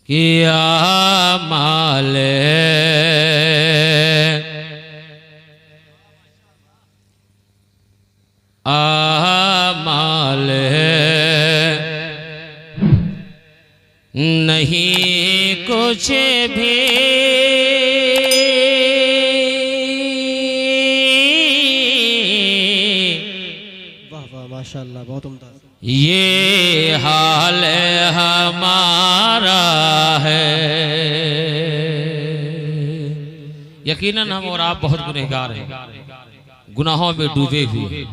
कि आमाल आमाल नहीं कुछ भी माशाअल्लाह, बहुत उम्दा। ये हाल हमारा है। यकीनन हम और आप बहुत गुनहगार हैं, गुनाहों में डूबे हुए।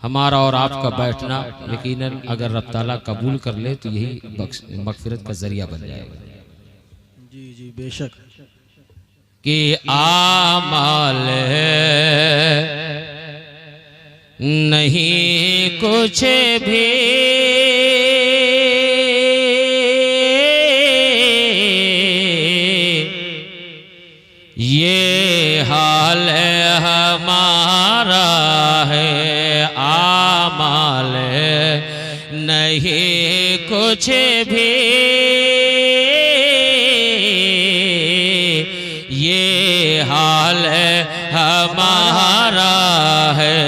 हमारा और आपका बैठना यकीनन अगर रब ताला कबूल कर ले तो यही मगफिरत का जरिया बन जाएगा। जी जी बेशक। कि आमाल नहीं कुछ भी ये हाल हमारा है। आमाल नहीं कुछ भी ये हाल हमारा है।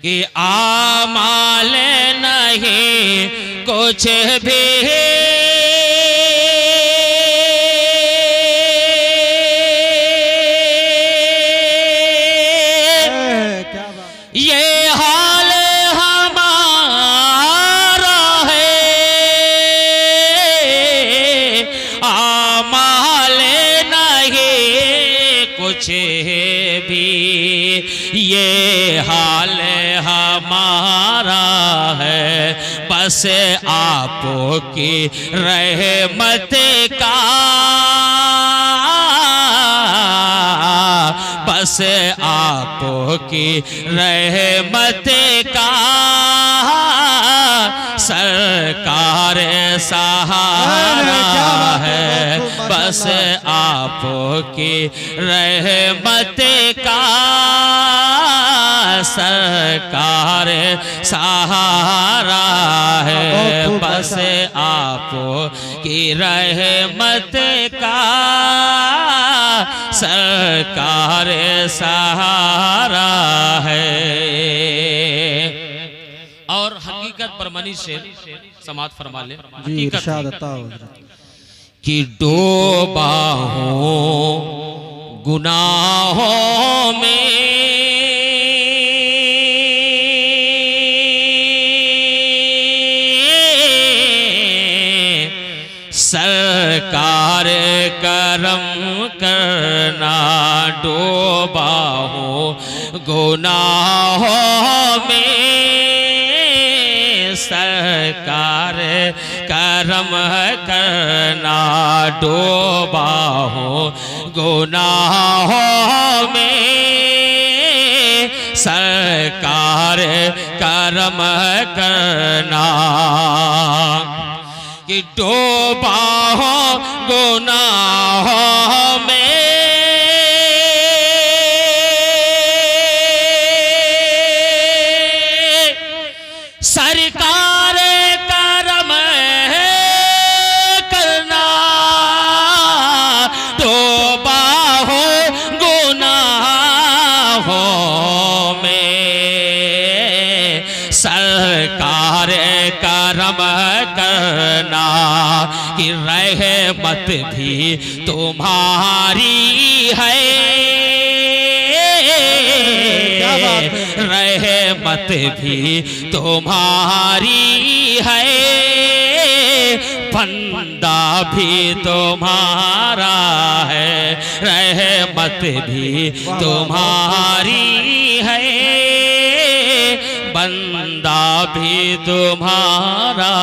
कि आमाल नहीं कुछ भी ये हाल हमारा है। आमाल नहीं कुछ भी ये हाल हमारा है। बस आपकी रहमत का, बस आपकी रहमत का सरकार सहारा है। बस आपकी रहमत का सरकार सहारा है। बस आपकी रहमत का सरकार सहारा है। और हकीकत पर मनी से समात फरमा ले। हकीकत कि डूबा हूँ गुनाहों में, सरकार करम करना। डूबा हूँ गुनाहों में, सरकार करम करना। डूबा हूँ गुनाहों में, सरकार करम करना। कि डूबा हो गुनाहों में, सरकार करम करना। डूबा हो गुनाहों में, सरकार करम करना। कि रहमत भी तुम्हारी है, रहमत भी तुम्हारी है। बंदा भी तुम्हारा है, रहमत भी तुम्हारी है। बंदा भी तुम्हारा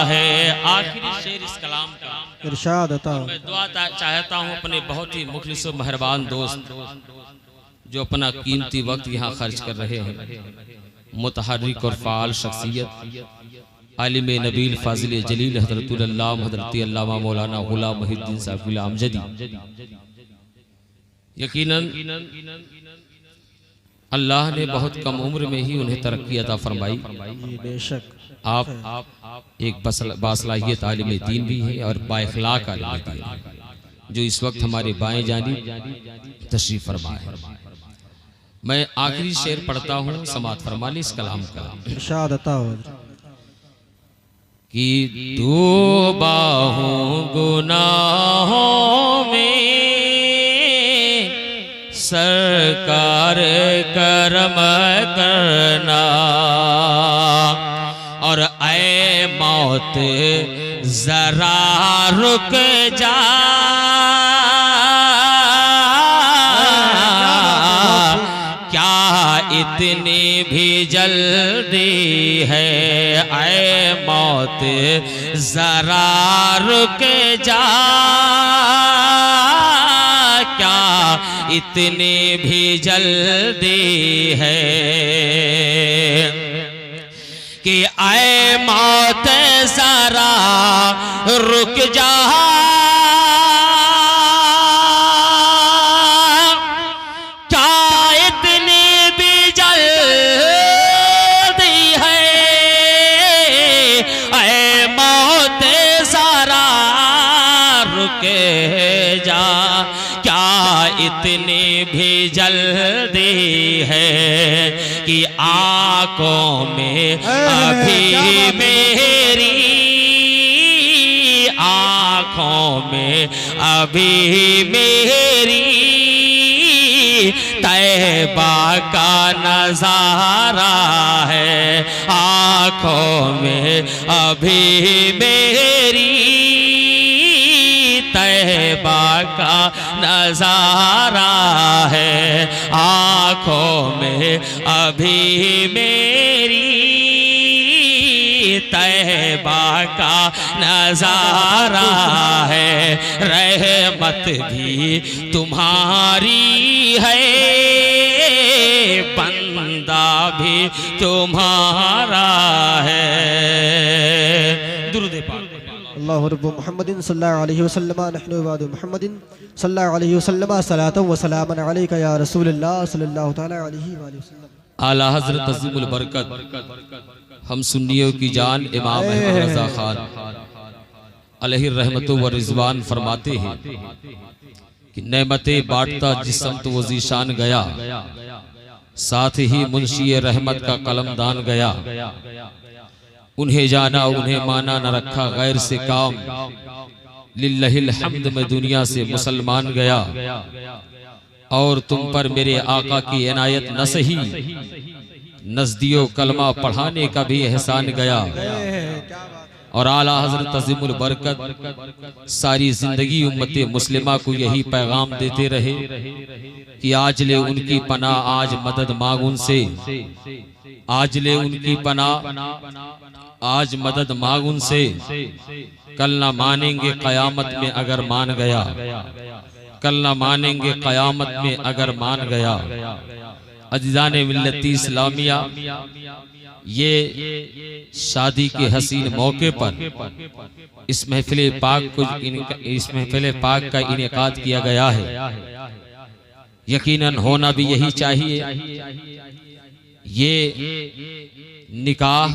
है। आखिरी शेर इस कलाम का इरशाद अता। मैं दुआ चाहता हूँ अपने बहुत ही मुखलिस और मेहरबान दोस्त जो अपना कीमती वक्त यहाँ खर्च कर रहे हैं, मुतहर्रिक और फ़ाल शख्सियत आलिम नबील फाजिल जलील हज़रतुल अल्लामा हज़रत अल्लामा मौलाना गुलाम मुहिद्दीन साहिब अमजदी। यकीनन अल्लाह ने बहुत कम उम्र में ही उन्हें तरक्की अता फरमाई। जी बेशक। आप एक बासलाहियत आलिम दीन भी है और बाइखलाक आलिम दीन है, जो इस वक्त हमारे बाएं जानिब तशरीफ फरमा है। मैं आखिरी शेर पढ़ता हूँ, समात फरमा ले इस कलाम का। इरशाद अता हो कि तौबा हूँ गुनाहों में सरकार करम करना, और ऐ मौत जरा रुक जा, क्या इतनी भी जल्दी है, ऐ मौत जरा रुक जा, क्या इतनी भी जल्दी है, कि ऐ मौत जरा रुक जा, क्या इतनी भी जल्दी है, ऐ मौत जरा रुक जा, क्या इतनी भी जल्दी है, कि आंखों में अभी मेरी, आंखों में अभी मेरी तैबा का नजारा है, आंखों में अभी मेरी तैबा का नजारा है, आंखों में अभी मेरी तैबा का नजारा है, रहमत भी तुम्हारी है, बंदा भी तुम्हारा है। दुरूद पाक। अल्लाहु रब्बु मुहम्मदिन सल्लल्लाहु अलैहि वसल्लम नहनु इबादु मुहम्मदिन सल्लल्लाहु अलैहि वसल्लम सलातु व सलामन अलैका या रसूलल्लाह सल्लल्लाहु तआला अलैहि वसल्लम। आला हज़रत अज़ीमुल बरकत हम सुन्नियों की जान इमाम अहमद रज़ा खान अलैहि रहमतु व रिज़वान फरमाते हैं कि नेमतें बांटता जिस्म तो वो ज़ीशान गया, साथ ही मुंशी रहमत का कलमदान गया, उन्हें जाना उन्हें माना न रखा गैर से काम, लिल्लाहिल हम्द में दुनिया से मुसलमान गया, और तुम पर मेरे आका की इनायत न सही, नज़दियो कलमा पढ़ाने का भी एहसान गया। और आला हज़रत अज़ीमुल बरकत सारी जिंदगी उम्मते मुस्लिमा को यही पैगाम देते रहे कि आज ले उनकी पनाह, आज मदद मांग उनसे, आज ले उनकी पनाह, आज मदद मांग उनसे, कल ना मानेंगे क़यामत में अगर मान गया, कल ना मानेंगे क़यामत में अगर मान गया। अज़ीज़ाने मिल्लती इस्लामिया, ये शादी के हसीन मौके पर इस महफिल पाक को, इस महफिल पाक का इनेकाद किया गया है। यकीनन होना भी यही चाहिए। ये निकाह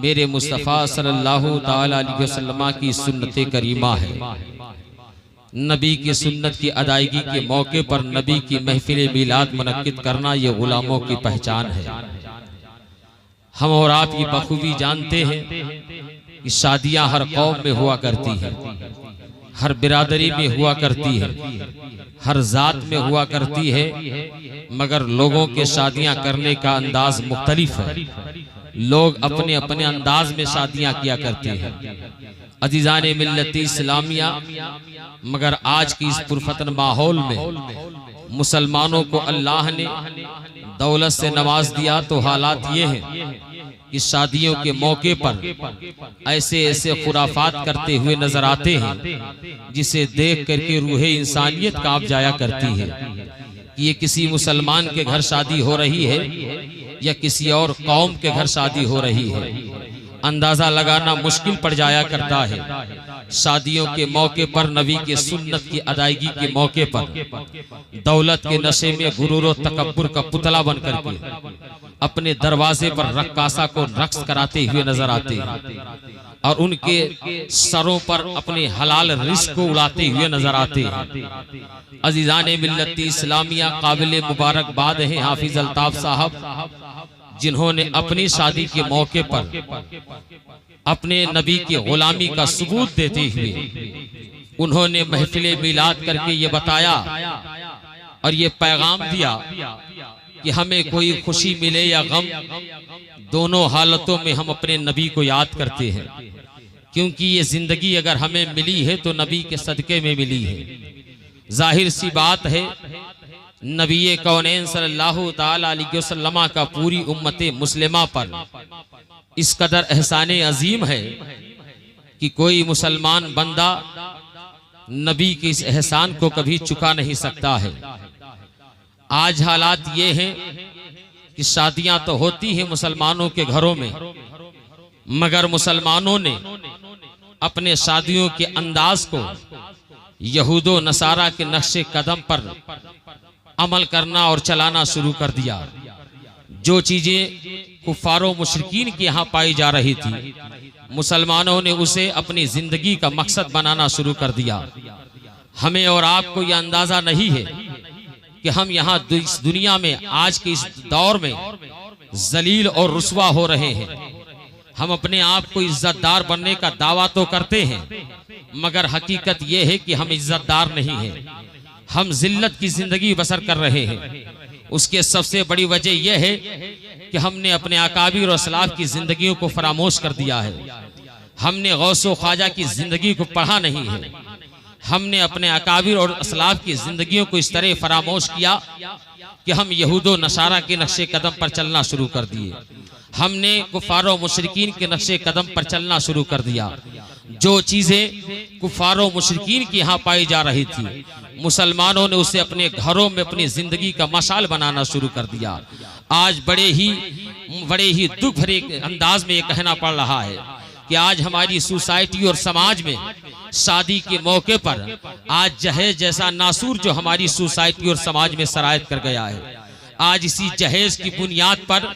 मेरे मुस्तफ़ा सल्लल्लाहु ताला अलैहि वसल्लम की सुन्नत करीमा है। नबी की सुन्नत की अदायगी के मौके पर नबी की महफिल मिलाद मुनक्किद करना ये गुलामों की पहचान है। हम और आप ये बखूबी जानते हैं कि शादियां हर कौम में हुआ करती हैं, हर बिरादरी में हुआ करती है, हर जात में हुआ करती है, मगर लोगों के शादियां करने का अंदाज मुख्तलिफ है। लोग अपने अपने अंदाज में शादियां किया करते हैं। अज़ीज़ाने मिल्लती इस्लामिया, मगर आज की इस पुरफतन माहौल में मुसलमानों को अल्लाह ने दौलत से नवाज दिया, तो हालात ये हैं कि शादियों के मौके पर ऐसे ऐसे खुराफात करते हुए नजर आते हैं जिसे देख करके रूहे इंसानियत कांप जाया करती है कि ये किसी मुसलमान के घर शादी हो रही है या किसी और कौम के घर शादी हो रही है। अंदाजा लगाना मुश्किल पड़ जाया करता है। शादियों के मौके पर, नबी के सुन्नत की अदायगी के मौके पर दौलत के नशे में गुरूर और तकब्बुर का पुतला बन करके अपने दरवाजे पर रक्कासा को रक्स कराते हुए नजर आते हैं और उनके सरों पर अपने हलाल रिस्क को उड़ाते हुए नजर आते हैं। अजीजान मिल्लत इस्लामिया, काबिल मुबारकबाद हैं हाफिज अल्ताफ साहब, जिन्होंने अपनी शादी के मौके पर अपने नबी की गुलामी का सबूत देते हुए उन्होंने महफिल मिलाद करके ये बताया और ये पैगाम दिया कि हमें कोई खुशी मिले या गम, दोनों हालतों में हम अपने नबी को याद करते हैं, क्योंकि ये जिंदगी अगर हमें मिली है तो नबी के सदके में मिली है। जाहिर सी बात है, नबी कौनैन सल्लल्लाहु ताला अलैहि वसल्लम का पूरी उम्मत मुस्लिमा पर इस कदर एहसान अजीम है कि कोई मुसलमान बंदा नबी के इस एहसान को कभी चुका नहीं सकता है। आज हालात ये हैं कि शादियां तो होती हैं मुसलमानों के घरों में, मगर मुसलमानों ने अपने शादियों के अंदाज को यहूदो नसारा के नक्शे कदम पर अमल करना और चलाना शुरू कर दिया। जो चीजें कुफारो मुशरिकीन के यहाँ पाई जा रही थी, मुसलमानों ने उसे अपनी जिंदगी का मकसद बनाना शुरू कर दिया। हमें और आपको यह अंदाजा नहीं है कि हम यहाँ इस दुनिया में आज के इस दौर में जलील और रुस्वा हो रहे हैं। हम अपने आप को इज्जतदार बनने का दावा तो करते हैं, मगर हकीकत यह है कि हम इज्जतदार नहीं हैं, हम जिल्लत की जिंदगी बसर कर रहे हैं। उसके सबसे बड़ी वजह यह है कि हमने अपने अकाबिर और सलाफ की जिंदगियों को फरामोश कर दिया है। हमने गौसो ख्वाजा की जिंदगी को पढ़ा नहीं है। हमने अपने अकाबिर और असलाफ की जिंदगियों को इस तरह फरामोश किया कि हम यहूदो नसारा के नक्शे कदम पर चलना शुरू कर दिए। हमने कुफारो मुशरिकीन के नक्शे कदम पर चलना शुरू कर दिया। जो चीजें कुफारो मुशरिकीन की यहाँ पाई जा रही थी, मुसलमानों ने उसे अपने घरों में अपनी जिंदगी का मशाल बनाना शुरू कर दिया। आज बड़े ही दुख भरे अंदाज में ये कहना पड़ रहा है कि आज हमारी सोसाइटी और समाज में शादी के मौके पर आज जहेज जैसा नासूर जो हमारी सोसाइटी और समाज में सरायत कर गया है। आज इसी जहेज की बुनियाद पर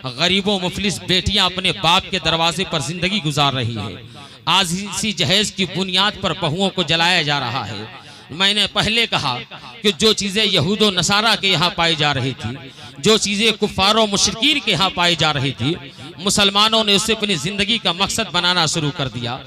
गरीबों मुफलिस बेटियां अपने बाप के दरवाजे पर जिंदगी गुजार रही है। आज इसी जहेज की बुनियाद पर बहुओं को जलाया जा रहा है। मैंने पहले कहा कि जो चीजें यहूदो नसारा के यहाँ पाई जा रही थी, जो चीजें कुफारो मुशरिकीन के यहाँ पाई जा रही थी, मुसलमानों ने उसे अपनी जिंदगी का मकसद बनाना शुरू कर दिया।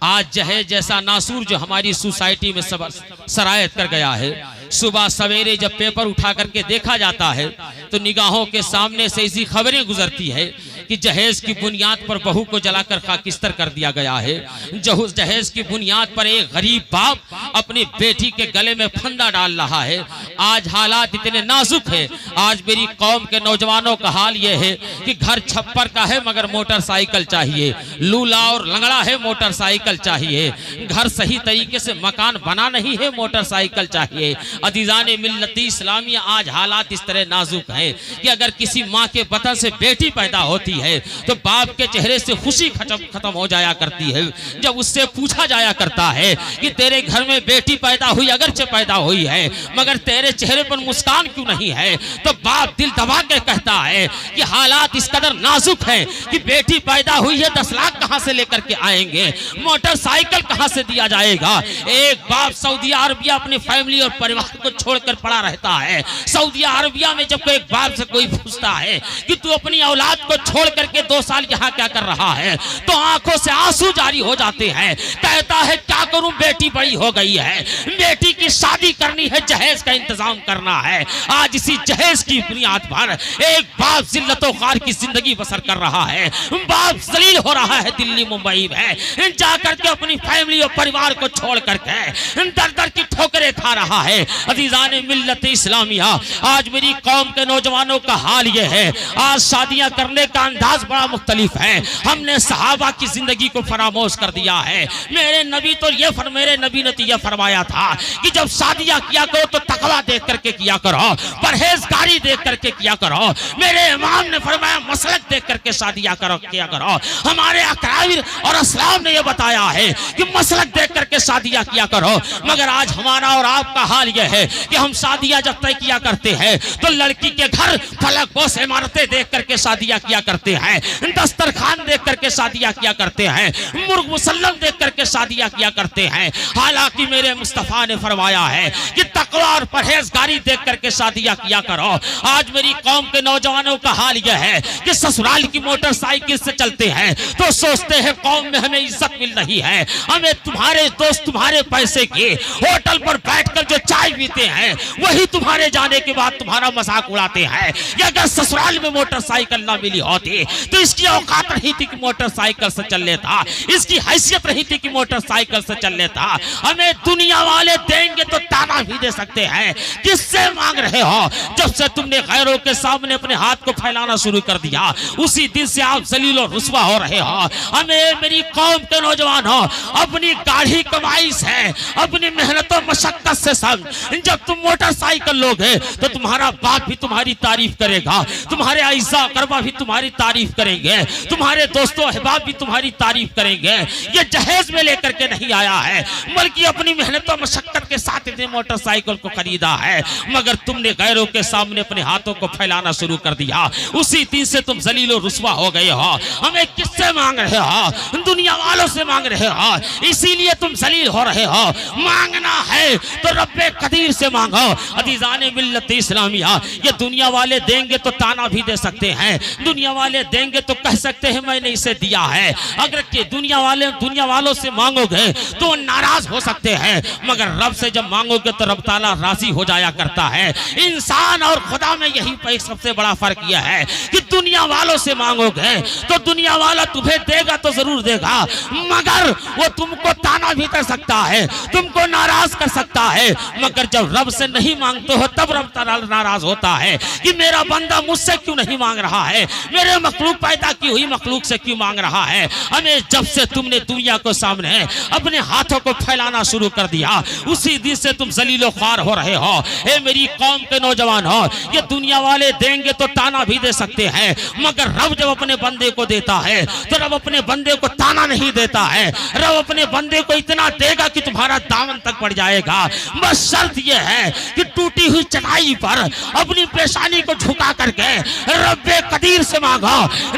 आज जहेज जैसा नासूर जो हमारी सोसाइटी में सरायत कर गया है, सुबह सवेरे जब पेपर उठा करके देखा जाता है तो निगाहों के सामने से ऐसी खबरें गुजरती है कि जहेज की बुनियाद पर बहू को जलाकर खाकिस्तर कर दिया गया है। जहेज की बुनियाद पर एक गरीब बाप अपनी बेटी के गले में फंदा डाल रहा है। आज हालात इतने नाजुक है। आज मेरी कौम के नौजवानों का हाल यह है कि घर छप्पर का है मगर मोटरसाइकिल चाहिए, लूला और लंगड़ा है मोटरसाइकिल चाहिए, घर सही तरीके से मकान बना नहीं है मोटरसाइकिल चाहिए। अजीजान मिल्लत इस्लामिया, आज हालात इस तरह नाजुक हैं कि अगर किसी माँ के बतन से बेटी पैदा होती है तो बाप के चेहरे से खुशी खत्म हो जाया करती है। जब उससे पूछा जाया करता है कि तेरे घर में बेटी पैदा हुई, अगरचे पैदा हुई है मगर तेरे चेहरे पर मुस्कान क्यों नहीं है, तो बाप दिल दबा के कहता है कि हालात इस कदर नाजुक हैं कि बेटी पैदा हुई है, 10 लाख कहां से लेकर के आएंगे, मोटरसाइकिल कहां से दिया जाएगा। एक बाप सऊदी अरबिया अपनी फैमिली और परिवार को छोड़कर पड़ा रहता है। सऊदी अरबिया में जब एक बाप से कोई पूछता है कि तू अपनी औलाद को छोड़ करके 2 साल यहाँ क्या कर रहा है, तो आंखों से आंसू जारी हो जाते हैं। कहता है क्या करूं, बेटी बड़ी हो गई है, बेटी की शादी करनी है, जहेज का इंतजाम करना है। आज इसी जहेज की बुनियाद पर एक बाप जिल्लतो ख्वार की जिंदगी बसर कर रहा है। बाप जलील हो रहा है दिल्ली मुंबई में जाकर के अपनी फैमिली और परिवार को छोड़ करके दर दर की ठोकरें खा रहा है। अजीजान मिल्लत इस्लामिया, आज मेरी कौम के नौजवानों का हाल यह है, आज शादियां करने का अंदाज बड़ा मुख्तलिफ है। हमने सहाबा की जिंदगी को फरामोश फरामोश कर दिया है। मेरे नबी ने तो ये फरमाया था कि जब शादियां किया करो तो तकवा देख करके किया करो, परहेजगारी देख करके किया करो। मेरे इमाम ने फरमाया मसलक देख करके शादियां किया करो। हमारे अकाबिर और अस्लाफ ने यह बताया है कि मसलक देख करके शादियां किया करो। मगर आज हमारा और आपका हाल यह है कि हम शादियां जब तय किया करते हैं तो लड़की के घर फलक बोस इमारतें देख करके शादियां किया करते हैं, दस्तरखान देख करके शादियां किया करते हैं, मुर्ग मुसल्लम देख करके शादियां किया करते हैं। हालांकि मेरे मुस्तफा ने फरमाया है कि तकवा और परहेजगारी देख करके शादियां किया करो। आज मेरी कौम के नौजवानों का हाल यह है कि ससुराल की मोटरसाइकिल से चलते हैं तो सोचते हैं कौम में हमें इज्जत मिल रही है, हमें तुम्हारे दोस्त तुम्हारे पैसे के होटल पर बैठकर जो चाय पीते हैं वही तुम्हारे जाने के बाद तुम्हारा मजाक उड़ाते हैं। या अगर ससुराल में मोटरसाइकिल ना मिली होती तो इसकी औकात नहीं थी कि मोटरसाइकिल से चल लेता, इसकी हैसियत नहीं थी कि मोटरसाइकिल से चल लेता। हमें दुनिया वाले देंगे तो ताना भी दे सकते हैं, किससे मांग रहे हो? जब से तुमने गैरों के सामने अपने हाथ को फैलाना शुरू कर दिया उसी दिन से आप जलील और रुस्वा हो रहे हो। हमें मेरी कौम के नौजवान हो अपनी गाढ़ी कमाई से अपनी मेहनत और मशक्कत से समझ, जब तुम मोटरसाइकिल लोगे तो तुम्हारा बाप भी तुम्हारी तारीफ करेगा, तुम्हारे अइज़ा करबा भी तुम्हारी तारीफ करेंगे, तुम्हारे दोस्तों अहबाब भी तुम्हारी तारीफ करेंगे। ये जहेज में लेकर के नहीं आया है बल्कि अपनी मेहनत और मशक्कत के साथ इतने मोटरसाइकिल को खरीदा है। मगर तुमने गैरों के सामने अपने हाथों को फैलाना शुरू कर दिया, उसी दिन से तुम जलील और रुस्वा हो गए हो। हमें किससे मांग रहे हो? दुनिया वालों से मांग रहे हो, इसीलिए तुम जलील हो रहे हो। मांगना है तो रब्बे कदीर से मांगो। अजीज़ाने मिल्लत इस्लामिया, ये दुनिया वाले देंगे तो ताना भी दे सकते हैं, दुनिया वाले देंगे तो कह सकते हैं मैंने इसे दिया है। अगर के दुनिया वालों से मांगोगे तो नाराज हो सकते हैं, मगर रब से जब मांगोगे तो रब ताला राजी हो जाया करता है। इंसान और खुदा में यही पर सबसे बड़ा फर्क यह है कि दुनिया वालों से मांगोगे तो दुनिया वाला तुम्हें देगा तो जरूर देगा, मगर वो तुमको ताना भी कर सकता है, तुमको नाराज कर सकता है। मगर जब रब से नहीं मांगते हो तब रब ताला नाराज होता है कि मेरा बंदा मुझसे क्यों नहीं मांग रहा है, मेरे मखलूक पैदा की हुई मखलूक से क्यों मांग रहा है। हमें जब से तुमने दुनिया को सामने अपने हाथों को फैलाना शुरू कर दिया उसी दिन से तुम जलीलो ख्वार हो रहे हो। ए मेरी कौम के नौजवान हो, ये दुनिया वाले देंगे तो ताना भी दे सकते हैं, मगर रब जब अपने बंदे को देता है तो रब अपने बंदे को ताना नहीं देता है, रब अपने बंदे को इतना देगा कि तुम्हारा दामन तक पड़ जाएगा। बस शर्त यह है कि टूटी हुई चटाई पर अपनी पेशानी को झुका करके रब्बे कदीर से मांगो,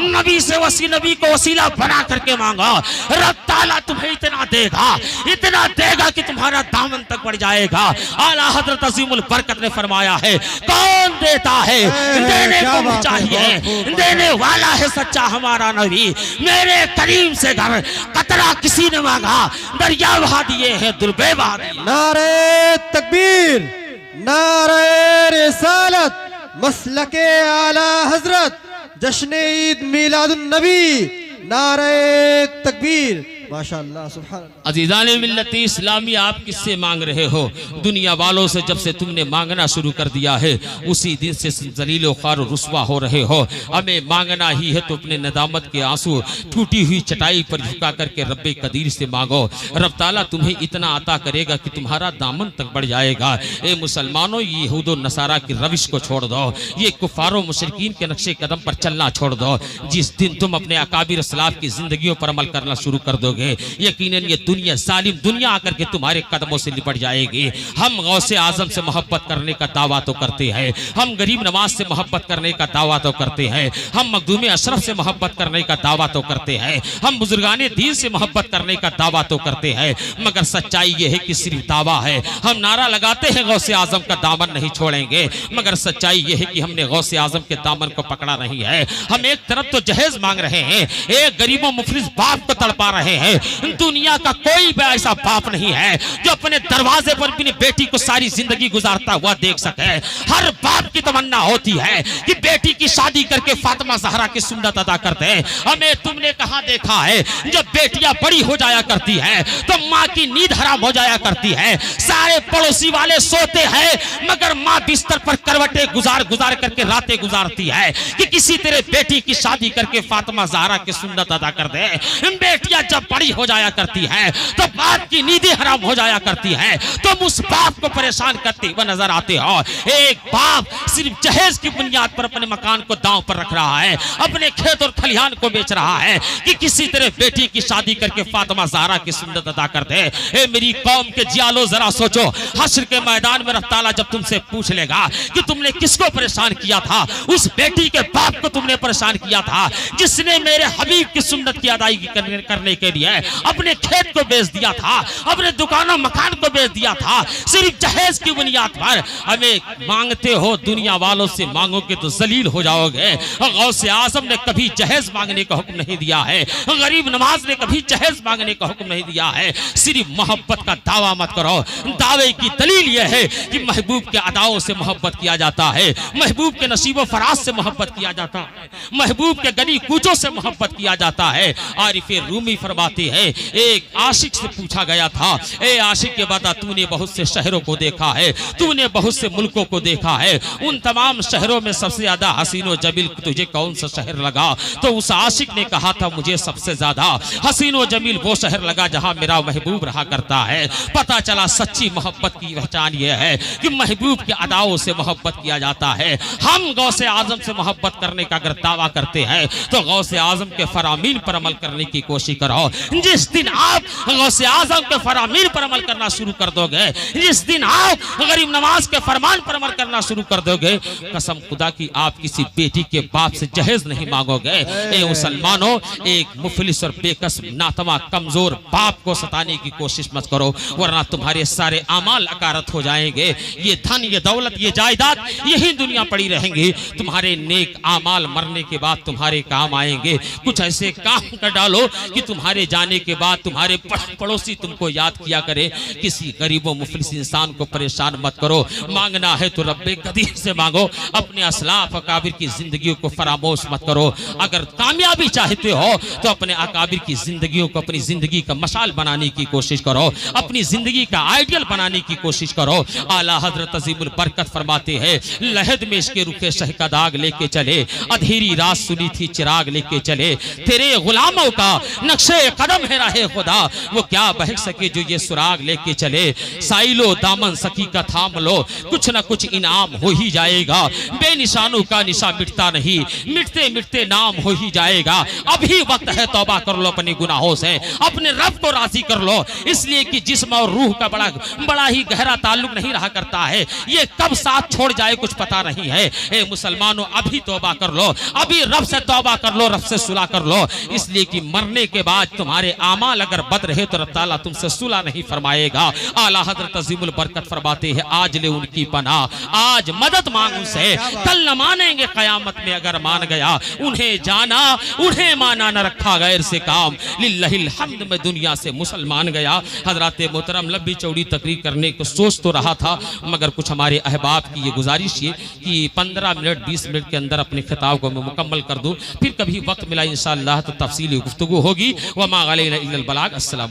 नबी से नबी को वसीला बना करके मांगो। रब ताला तुम्हें इतना देगा कि तुम्हारा दामन तक पड़ जाएगा। आला हजरत अजीमुल बरकत ने फरमाया है, कौन देता है? देने को चाहिए, देने वाला है सच्चा हमारा नबी। मेरे करीम से घर कतरा किसी ने मांगा, दरिया बहा दिए हैं, दुर्बे बहा दिए। नारे तकबीर, नारे रिसालत, मसलके आला हजरत, जश्न ईद मिलादुन नबी, नारे तकबीर, माशाअल्लाह सुभान अल्लाह। अजीज़ाने मिल्लत इस्लामी, आप किससे मांग रहे हो? दुनिया वालों से जब से तुमने मांगना शुरू कर दिया है उसी दिन से जलीलो ख्वार रुस्वा हो रहे हो। हमें मांगना ही है तो अपने नदामत के आंसू टूटी हुई चटाई पर झुका करके रब्बे कदीर से मांगो। रब ताला तुम्हें इतना अता करेगा कि तुम्हारा दामन तक बढ़ जाएगा। ए मुसलमानों, ये यहूद और नसारा की रविश को छोड़ दो, ये कुफारों मुशरिकीन के नक्शे कदम पर चलना छोड़ दो। जिस दिन तुम अपने अकाबिर असलाफ की जिंदगियों पर अमल करना शुरू कर दोगे यकीनन ये दुनिया जालिम दुनिया आकर के तुम्हारे कदमों से लिपट जाएगी। हम गौसे आजम से मोहब्बत करने का दावा तो करते हैं, हम गरीब नवाज से मोहब्बत करने का दावा तो करते हैं, हम मखदूम अशरफ से मोहब्बत करने का दावा तो करते हैं, हम बुजुर्गाने दीन से मोहब्बत करने का दावा तो करते हैं, मगर सच्चाई ये है कि सिर्फ दावा है। हम नारा लगाते हैं गौसे आजम का दामन नहीं छोड़ेंगे, मगर सच्चाई ये है कि हमने गौसे आजम के दामन को पकड़ा नहीं है। हम एक तरफ तो जहेज मांग रहे हैं, एक गरीबों मुफलिस बाप को तड़पा रहे हैं। दुनिया का कोई भी ऐसा बाप नहीं है जो अपने दरवाजे पर अपनी बेटी को सारी जिंदगी गुजारता हुआ देख सके। हर बाप की तमन्ना होती है कि बेटी की शादी करके फातिमा ज़हरा की सुन्नत अदा कर दे। हमें तुमने कहां देखा है जब बेटियां बड़ी हो जाया करती है तो माँ की नींद हराम हो जाया करती है, सारे पड़ोसी वाले सोते हैं मगर माँ बिस्तर पर करवटे गुजार गुजार करके रातें गुजारती है कि किसी तेरे बेटी की शादी करके फातिमा ज़हरा की सुन्नत अदा कर दे। बेटियां जब बड़ी हो जाया करती है तो बाप की नींदें हराम हो जाया करती है, तुम उस बाप को परेशान करते हुए नजर आते हो। एक बाप सिर्फ जहेज की बुनियाद पर अपने मकान को दांव पर रख रहा है, अपने खेत और खलिहान को बेच रहा है कि किसी तरह बेटी की शादी करके फातिमा ज़हरा की सुन्नत अदा कर दे। ए मेरी कौम के जियालो, जरा सोचो, हश्र के मैदान में रब ताला जब तुमसे पूछ लेगा कि तुमने किसको परेशान किया था, उस बेटी के बाप को तुमने परेशान किया था जिसने मेरे हबीब की सुन्नत की अदायगी करने के लिए अपने खेत को बेच दिया था, अपने दुकानों मकान को बेच दिया था सिर्फ जहेज की बुनियाद पर। हमें मांगते हो, दुनिया वालों से मांगोगे तो जलील हो जाओगे। गौसे आजम ने कभी जहेज मांगने का हुक्म नहीं दिया है, गरीब नवाज ने कभी जहेज मांगने का हुक्म नहीं दिया है। सिर्फ मोहब्बत का दावा मत करो। दावे की दलील यह है कि महबूब के अदाओं से मोहब्बत किया जाता है, महबूब के नसीबो फराज से मोहब्बत किया जाता है, महबूब के गनी कूचों से मोहब्बत किया जाता है। आरिफ रूमी फरमाते हैं, एक आशिक से पूछा गया था, ए आशिक के बता, तूने बहुत से शहरों को देखा है, तूने बहुत से मुल्कों को देखा है, उन तमाम शहरों में सबसे ज्यादा हसीनो जमील तुझे कौन सा शहर लगा? तो उस आशिक ने कहा था, मुझे सबसे ज्यादा हसीनो जमील वो शहर लगा जहां मेरा महबूब रहा करता है। पता चला सच्ची मोहब्बत की पहचान यह है कि महबूब के अदाओं से मोहब्बत किया जाता है। हम गौसे आजम से मोहब्बत करने का अगर दावा करते हैं तो गौसे आजम के फरामीन पर अमल करने की कोशिश करो। जिस दिन आप गौसे आजम के फरामीन पर अमल करना शुरू कर दोगे, जिस दिन आप गरीब नवाज के फरमान पर अमल करना शुरू कर दोगे, कसम खुदा की आप किसी बेटी के बाप से जहेज नहीं मांगोगे। ए मुसलमानों, एक मुफलिस और बेकस नातमा कमजोर बाप को सताने की कोशिश मत करो, वरना तुम्हारे सारे अमाल अकारत हो जाएंगे। ये धन, ये दौलत, ये जायदाद यही दुनिया पड़ी रहेंगी। तुम्हारे नेक अमाल मरने के बाद तुम्हारे काम आएंगे। कुछ ऐसे काम कर डालो कि तुम्हारे जाने के बाद तुम्हारे पड़ोसी तुमको याद किया करे। किसी गरीबों मुफलिस इंसान को परेशान मत करो। मांगना है तो रब्बे कदीर से मांगो। अपने असलाफ अकाबिर की जिंदगियों को फरामोश मत करो। अगर कामयाबी चाहते हो तो अपने अकाबिर की जिंदगियों को अपनी जिंदगी का मशाल बनाने की कोशिश करो, अपनी जिंदगी का आइडियल बनाने की कोशिश करो। आला हजरत अजीमुल बरकत फरमाते हैं, लहद में इसके रुखे शह का दाग लेके चले, अधेरी रात सुनी थी चिराग लेके चले, तेरे गुलामों का नक्शे कदम है राहे खुदा, वो क्या बहक सके जो ये सुराग लेके चले। साइलो दामन सकी का थाम लो, कुछ ना कुछ इनाम हो ही जाएगा। बेनिशानों का निशा मिटता नहीं, मिटते मिटते नाम हो ही जाएगा। अभी वक्त है तौबा कर लो अपने गुनाहों से, अपने रब को राजी कर लो। इसलिए कि जिस्म और रूह का बड़ा ही गहरा ताल्लुक नहीं रहा करता है, ये कब साथ छोड़ जाए कुछ पता नहीं है। ए मुसलमानों, अभी तौबा कर लो, अभी रब से तौबा कर लो, रब से सुलह कर लो। इसलिए कि मरने के बाद तुम्हारे आमाल अगर बद रहे तो रब ताला तुमसे सुलह नहीं फरमाएगा। आला हजरत अजीमुल बरकत फरमाते हैं, आज ले उनकी पनाह, आज मदद मांग उनसे, कल न मानेंगे कयामत में अगर मान गया। उन्हें जाना, उन्हें माना, न रखा गैर से काम, लिल्लाहिल हम्द में दुनिया से मुसलमान गया। हजरत मोहतरम लंबी चौड़ी तकरीर करने को सोच तो रहा था, मगर कुछ हमारे अहबाब की ये गुजारिश है कि 15 मिनट 20 मिनट के अंदर अपने खिताब को मैं मुकम्मल कर दूं। फिर कभी वक्त मिला इंशाअल्लाह तो तफसीली गुफ्तगू होगी। वमा अलैना इल्लल बलाग। अस्सलाम।